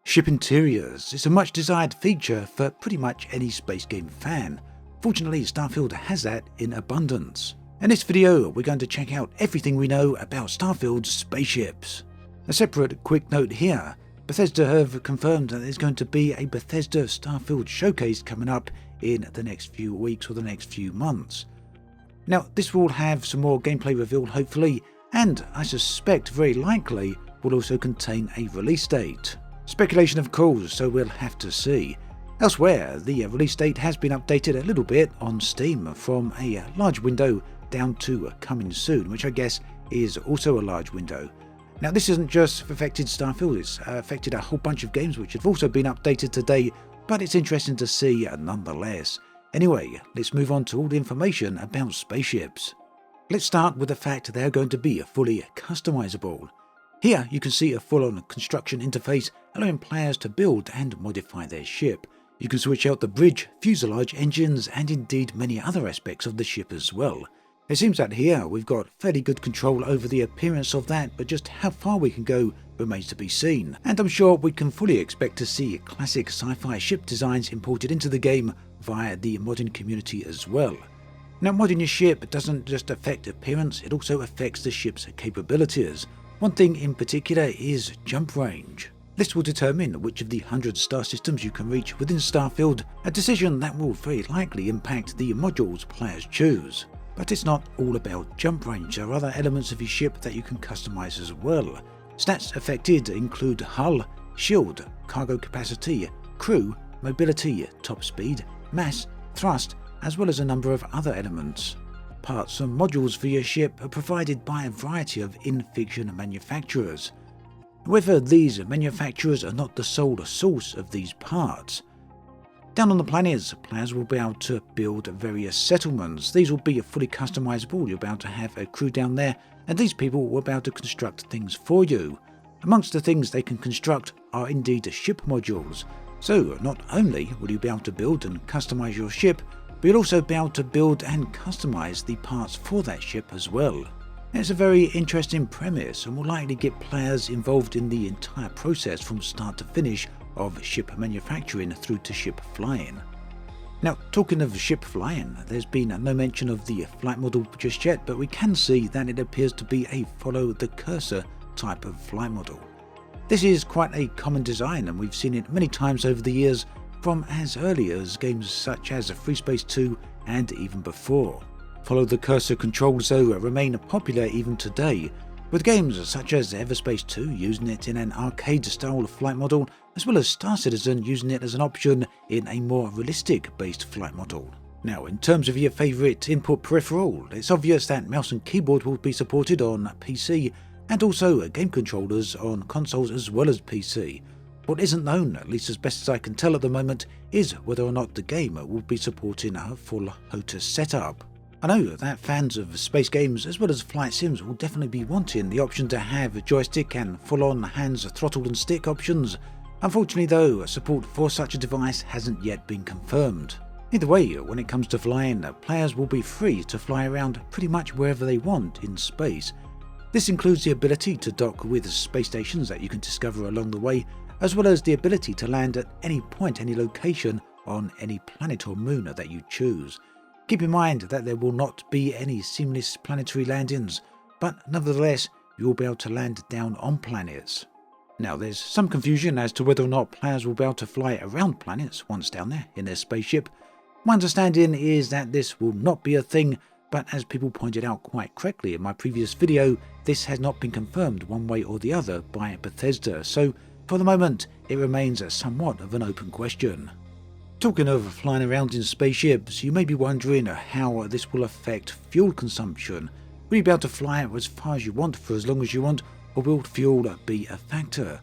Ship interiors is a much desired feature for pretty much any space game fan. Fortunately, Starfield has that in abundance. In this video, we're going to check out everything we know about Starfield's spaceships. A separate quick note here, Bethesda have confirmed that there's going to be a Bethesda Starfield showcase coming up in the next few weeks or the next few months. Now, this will have some more gameplay revealed hopefully, and I suspect very likely will also contain a release date. Speculation of course, so we'll have to see. Elsewhere, the release date has been updated a little bit on Steam from a large window down to coming soon, which I guess is also a large window. Now this isn't just affected Starfield, it's affected a whole bunch of games which have also been updated today, but it's interesting to see nonetheless. Anyway, let's move on to all the information about spaceships. Let's start with the fact they're going to be fully customizable. Here you can see a full-on construction interface allowing players to build and modify their ship. You can switch out the bridge, fuselage, engines and indeed many other aspects of the ship as well. It seems that here we've got fairly good control over the appearance of that, but just how far we can go remains to be seen. And I'm sure we can fully expect to see classic sci-fi ship designs imported into the game via the modding community as well. Now modding your ship doesn't just affect appearance, it also affects the ship's capabilities. One thing in particular is jump range. This will determine which of the 100 star systems you can reach within Starfield, a decision that will very likely impact the modules players choose. But it's not all about jump range, there are other elements of your ship that you can customize as well. Stats affected include hull, shield, cargo capacity, crew, mobility, top speed, mass, thrust, as well as a number of other elements. Parts and modules for your ship are provided by a variety of in-fiction manufacturers. However, these manufacturers are not the sole source of these parts. Down on the planets, players will be able to build various settlements. These will be fully customizable, you'll be able to have a crew down there, and these people will be able to construct things for you. Amongst the things they can construct are indeed ship modules. So not only will you be able to build and customize your ship, but you'll also be able to build and customize the parts for that ship as well. It's a very interesting premise and will likely get players involved in the entire process from start to finish of ship manufacturing through to ship flying. Now talking of ship flying, there's been no mention of the flight model just yet, but we can see that it appears to be a follow the cursor type of flight model. This is quite a common design and we've seen it many times over the years, from as early as games such as Free Space 2 and even before. Follow the cursor controls though remain popular even today, with games such as Everspace 2 using it in an arcade style flight model, as well as Star Citizen using it as an option in a more realistic based flight model. Now in terms of your favourite input peripheral, it's obvious that mouse and keyboard will be supported on PC and also game controllers on consoles as well as PC. What isn't known, at least as best as I can tell at the moment, is whether or not the game will be supporting a full HOTAS setup. I know that fans of space games as well as flight sims will definitely be wanting the option to have joystick and full-on hands, throttle and stick options. Unfortunately though, support for such a device hasn't yet been confirmed. Either way, when it comes to flying, players will be free to fly around pretty much wherever they want in space. This includes the ability to dock with space stations that you can discover along the way, as well as the ability to land at any point, any location on any planet or moon that you choose. Keep in mind that there will not be any seamless planetary landings, but nevertheless you will be able to land down on planets. Now there's some confusion as to whether or not players will be able to fly around planets once down there in their spaceship. My understanding is that this will not be a thing, but as people pointed out quite correctly in my previous video, this has not been confirmed one way or the other by Bethesda, so for the moment, it remains somewhat of an open question. Talking of flying around in spaceships, you may be wondering how this will affect fuel consumption. Will you be able to fly as far as you want for as long as you want, or will fuel be a factor?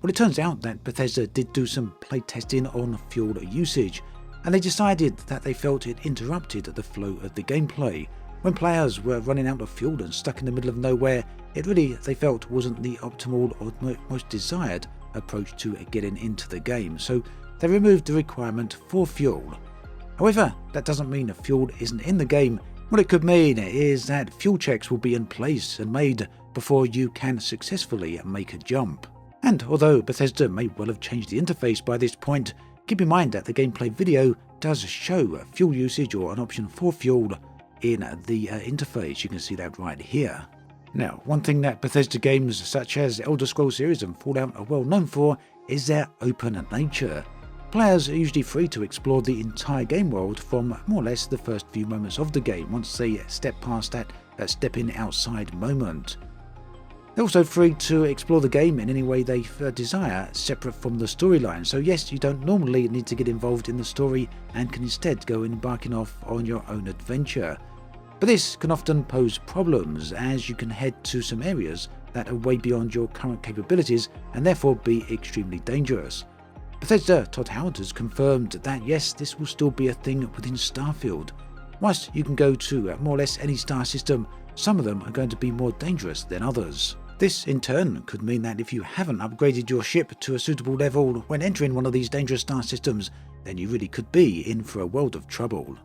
Well, it turns out that Bethesda did do some playtesting on fuel usage, and they decided that they felt it interrupted the flow of the gameplay. When players were running out of fuel and stuck in the middle of nowhere, it really, they felt, wasn't the optimal or most desired approach to getting into the game, so they removed the requirement for fuel. However, that doesn't mean that fuel isn't in the game. What it could mean is that fuel checks will be in place and made before you can successfully make a jump. And although Bethesda may well have changed the interface by this point, keep in mind that the gameplay video does show fuel usage or an option for fuel in the interface. You can see that right here. Now, one thing that Bethesda games such as Elder Scrolls series and Fallout are well known for is their open nature. Players are usually free to explore the entire game world from more or less the first few moments of the game once they step past that stepping outside moment. They're also free to explore the game in any way they desire, separate from the storyline. So yes, you don't normally need to get involved in the story and can instead go embarking off on your own adventure. But this can often pose problems, as you can head to some areas that are way beyond your current capabilities and therefore be extremely dangerous. Bethesda Todd Howard has confirmed that yes, this will still be a thing within Starfield. Whilst you can go to more or less any star system, some of them are going to be more dangerous than others. This in turn could mean that if you haven't upgraded your ship to a suitable level when entering one of these dangerous star systems, then you really could be in for a world of trouble.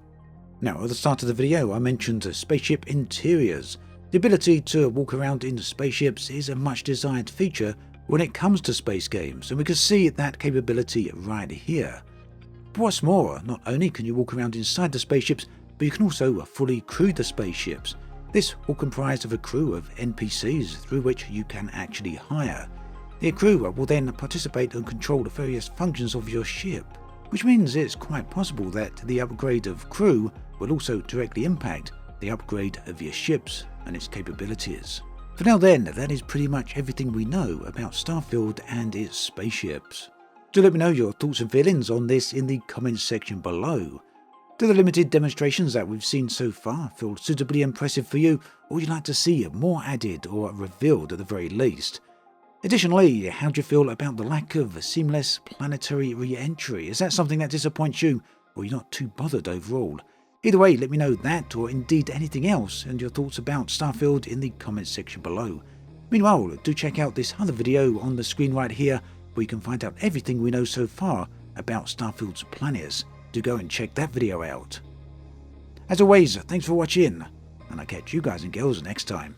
Now, at the start of the video I mentioned spaceship interiors. The ability to walk around in spaceships is a much desired feature when it comes to space games, and we can see that capability right here. But what's more, not only can you walk around inside the spaceships, but you can also fully crew the spaceships. This will comprise of a crew of NPCs through which you can actually hire. The crew will then participate and control the various functions of your ship, which means it's quite possible that the upgrade of crew will also directly impact the upgrade of your ships and its capabilities. For now then, that is pretty much everything we know about Starfield and its spaceships. Do let me know your thoughts and feelings on this in the comments section below. Do the limited demonstrations that we've seen so far feel suitably impressive for you, or would you like to see more added or revealed at the very least? Additionally, how do you feel about the lack of seamless planetary re-entry? Is that something that disappoints you, or you're not too bothered overall? Either way, let me know that, or indeed anything else, and your thoughts about Starfield in the comments section below. Meanwhile, do check out this other video on the screen right here, where you can find out everything we know so far about Starfield's planets. Do go and check that video out. As always, thanks for watching, and I'll catch you guys and girls next time.